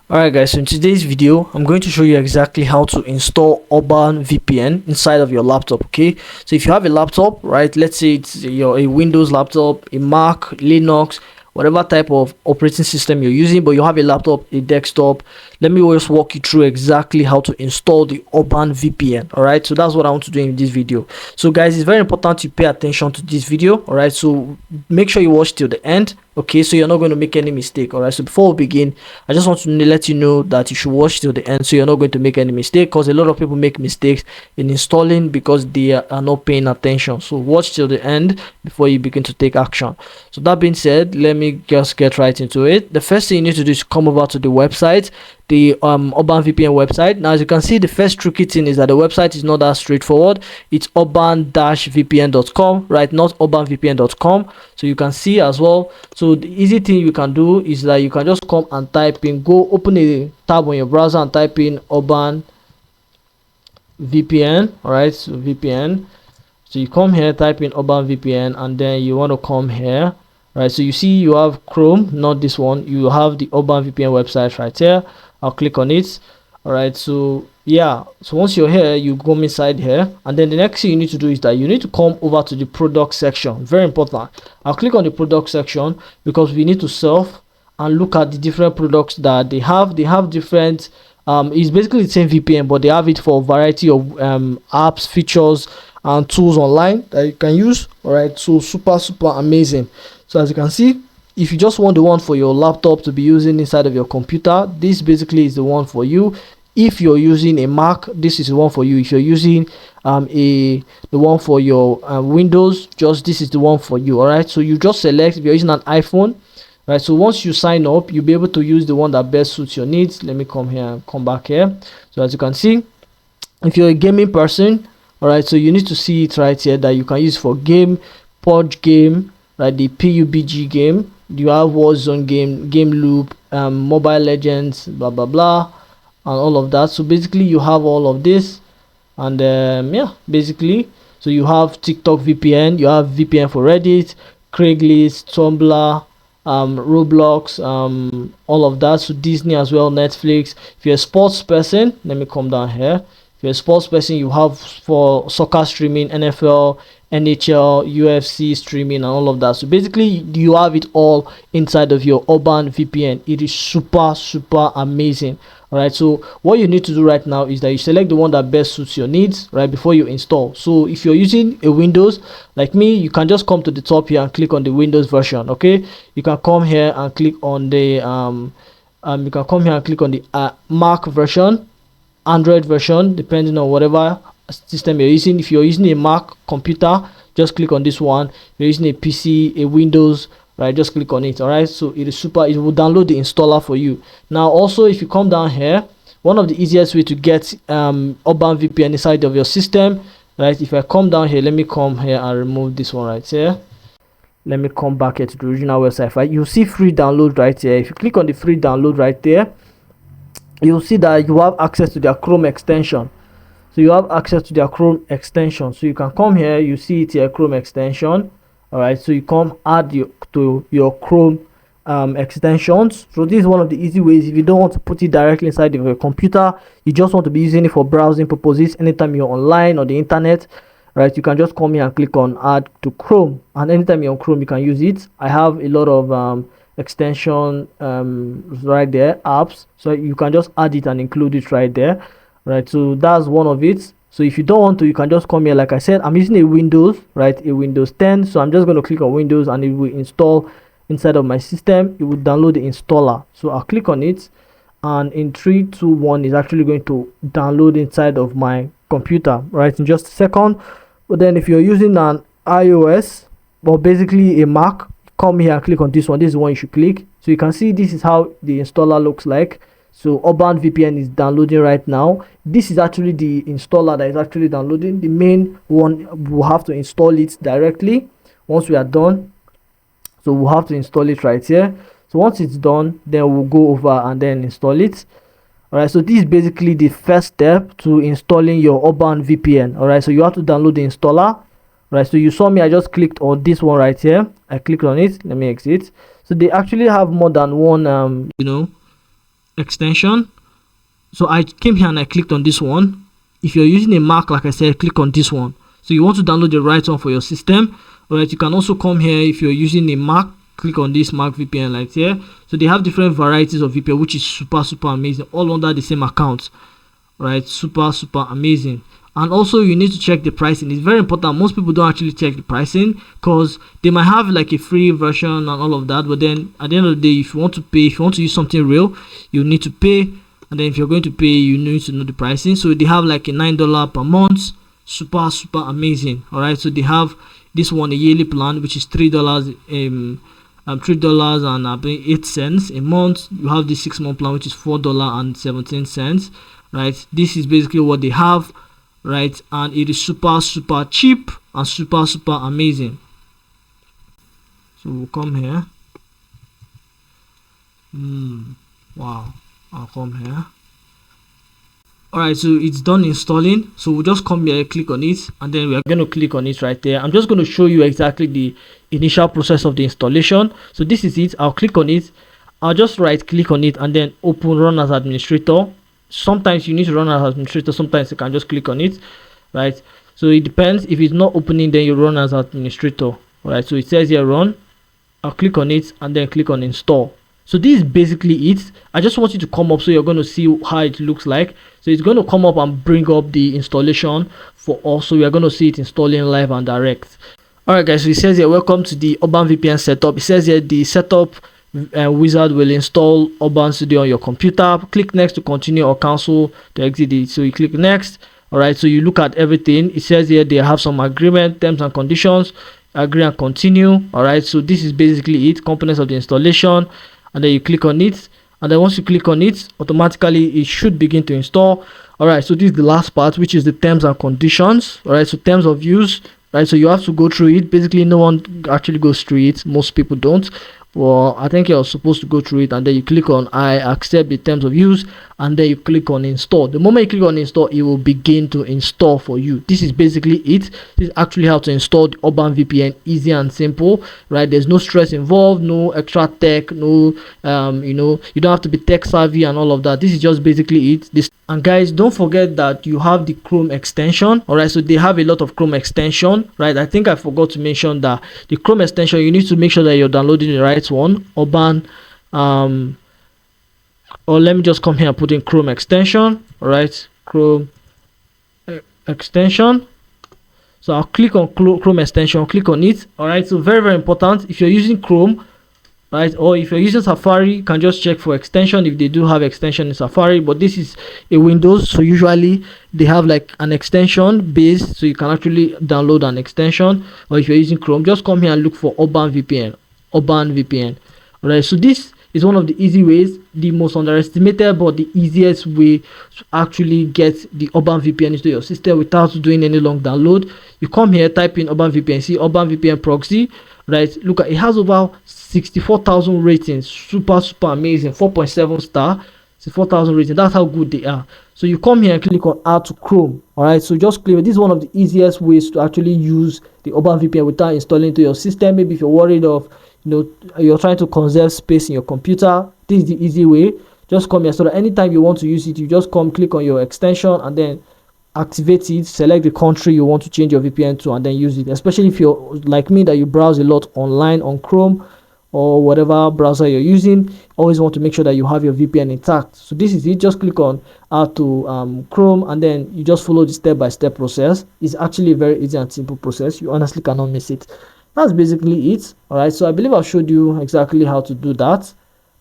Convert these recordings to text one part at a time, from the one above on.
Alright guys, so in today's video I'm going to show you exactly how to install Urban VPN inside of your laptop. Okay, so if you have a laptop, right, let's say it's a Windows laptop, a Mac, Linux, whatever type of operating system you're using, but you have a laptop, a desktop, let me just walk you through exactly how to install the Urban VPN. All right, so that's what I want to do in this video. So guys, it's very important to pay attention to this video. All right, so make sure you watch till the end. Okay, so you're not going to make any mistake. All right, so before we begin, I just want to let you know that you should watch till the end so you're not going to make any mistake, because a lot of people make mistakes in installing because they are not paying attention. So watch till the end before you begin to take action. So that being said, let me just get right into it. The first thing you need to do is come over to the website, the Urban VPN website. Now, as you can see, the first tricky thing is that the website is not that straightforward. It's urban-vpn.com, right? Not urbanvpn.com. So you can see as well. So the easy thing you can do is that you can just come and type in, go open a tab on your browser and type in Urban VPN. All right, so VPN. So you come here, type in Urban VPN, and then you want to come here. Right, so you see you have Chrome, not this one. You have the Urban VPN website right here. I'll click on it. All right, so yeah, so once you're here, you go inside here, and then the next thing you need to do is that you need to come over to the product section. Very important. I'll click on the product section because we need to surf and look at the different products that they have. They have different it's basically the same VPN, but they have it for a variety of apps, features, and tools online that you can use. All right, so super amazing. So as you can see, if you just want the one for your laptop to be using inside of your computer, this basically is the one for you. If you're using a Mac, this is the one for you. If you're using the one for your Windows, just this is the one for you. All right, so you just select. If you're using an iPhone, right, so once you sign up, you'll be able to use the one that best suits your needs. Let me come here and come back here. So as you can see, if you're a gaming person, all right, so you need to see it right here that you can use for game, purge game, right, the PUBG game. You have Warzone game, game loop, Mobile Legends, blah blah blah, and all of that. So basically you have all of this, and yeah, basically, so you have TikTok VPN, you have VPN for Reddit, Craigslist, Tumblr, Roblox, all of that. So Disney as well, Netflix. If you're a sports person, let me come down here. If you're a sports person, you have for soccer streaming, NFL, NHL, UFC streaming, and all of that. So basically you have it all inside of your Urban VPN. It is super amazing. All right, so what you need to do right now is that you select the one that best suits your needs right before you install. So if you're using a Windows like me, you can just come to the top here and click on the Windows version. Okay, you can come here and click on the Mac version, Android version, depending on whatever system you're using. If you're using a Mac computer, just click on this one. If you're using a PC, a Windows, right, just click on it. All right, so it is super. It will download the installer for you. Now also, if you come down here, one of the easiest way to get Urban VPN inside of your system, right, if I come down here, let me come here and remove this one right here. Let me come back here to the original website. Right, you'll see free download right here. If you click on the free download right there, you'll see that you have access to their Chrome extension. So you have access to their Chrome extension. So you can come here, you see it here, Chrome extension. All right, so you come add to your Chrome extensions. So this is one of the easy ways. If you don't want to put it directly inside of your computer, you just want to be using it for browsing purposes anytime you're online or the internet, right, you can just come here and click on add to Chrome, and anytime you're on Chrome you can use it. I have a lot of extension right there, apps, so you can just add it and include it right there. Right, so that's one of it. So if you don't want to, you can just come here. Like I said, I'm using a Windows, right, a Windows 10, so I'm just going to click on Windows and it will install inside of my system. It will download the installer. So I'll click on it, and in 3 2 1 is actually going to download inside of my computer right in just a second. But then if you're using an iOS or basically a Mac, come here and click on this one. This is the one you should click. So you can see this is how the installer looks like. So Urban VPN is downloading right now. This is actually the installer that is actually downloading. The main one, we'll have to install it directly once we are done. So we'll have to install it right here. So once it's done, then we'll go over and then install it. All right, so this is basically the first step to installing your Urban VPN. All right, so you have to download the installer. Right, so you saw me, I just clicked on this one right here. I clicked on it. Let me exit. So they actually have more than one extension. So I came here and I clicked on this one. If you're using a Mac, like I said, click on this one. So you want to download the right one for your system. Alright, you can also come here if you're using a Mac, click on this Mac VPN right here. So they have different varieties of VPN, which is super amazing, all under the same account. Right, super amazing. And also you need to check the pricing. It's very important. Most people don't actually check the pricing because they might have like a free version and all of that, but then at the end of the day, if you want to pay, if you want to use something real, you need to pay. And then if you're going to pay, you need to know the pricing. So they have like a $9 per month, super amazing. All right, so they have this one, a yearly plan, which is $3 $3.08 a month. You have the 6-month plan, which is $4.17. Right, this is basically what they have, right? And it is super cheap and super amazing. So we'll come here. Wow, I'll come here. Alright, so it's done installing. So we'll just come here, click on it, and then we are going to click on it right there. I'm just going to show you exactly the initial process of the installation. So this is it. I'll click on it. I'll just right click on it and then open run as administrator. Sometimes you need to run as administrator, sometimes you can just click on it, right? So it depends. If it's not opening, then you run as administrator. Right, so it says here run. I'll click on it and then click on install. So this is basically it. I just want you to come up so you're going to see how it looks like. So it's going to come up and bring up the installation for us, so we are going to see it installing live and direct. Alright guys, so it says here welcome to the Urban VPN setup. It says here the setup wizard will install Urban Studio on your computer. Click next to continue or cancel to exit it. So you click next. All right, so you look at everything. It says here they have some agreement, terms and conditions, agree and continue. All right, so this is basically it, components of the installation, and then you click on it, and then once you click on it, automatically it should begin to install. All right, so this is the last part, which is the terms and conditions. All right, so terms of use. Right, so you have to go through it. Basically no one actually goes through it, most people don't. Well, I think you're supposed to go through it, and then you click on I accept the terms of use, and then you click on install. The moment you click on install, it will begin to install for you. This is basically it. This is actually how to install the Urban VPN, easy and simple, right? There's no stress involved, no extra tech, no you know, you don't have to be tech savvy and all of that. This is just basically it. This, and guys, don't forget that you have the Chrome extension. All right, so they have a lot of Chrome extension, right? I think I forgot to mention that the Chrome extension, you need to make sure that you're downloading the right one, Urban or let me just come here and put in Chrome extension. All right, Chrome extension. So I'll click on Chrome extension, click on it. All right, so very important, if you're using Chrome, right, or if you're using Safari, you can just check for extension if they do have extension in Safari. But this is a Windows, so usually they have like an extension base, so you can actually download an extension. Or if you're using Chrome, just come here and look for Urban VPN. Urban VPN. All right, so this is one of the easy ways, the most underestimated but the easiest way to actually get the Urban VPN into your system without doing any long download. You come here, type in Urban VPN, see Urban VPN proxy, right? Look at it, has over 64,000 ratings, super amazing, 4.7 star, 64,000 ratings. That's how good they are. So you come here and click on add to Chrome. All right, so just click. This is one of the easiest ways to actually use the Urban VPN without installing to your system. Maybe if you're worried of, you know, you're trying to conserve space in your computer, this is the easy way. Just come here, so that anytime you want to use it, you just come click on your extension and then activate it, select the country you want to change your VPN to, and then use it. Especially if you're like me, that you browse a lot online on Chrome or whatever browser you're using, always want to make sure that you have your VPN intact. So this is it. Just click on add to Chrome, and then you just follow the step-by-step process. It's actually a very easy and simple process. You honestly cannot miss it. That's basically it. All right, so I believe I showed you exactly how to do that.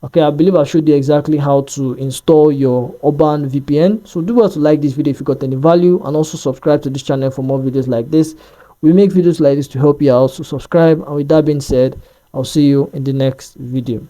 Okay, I believe I showed you exactly how to install your Urban VPN. So do well to like this video if you got any value, and also subscribe to this channel for more videos like this. We make videos like this to help you out, so subscribe. And with that being said, I'll see you in the next video.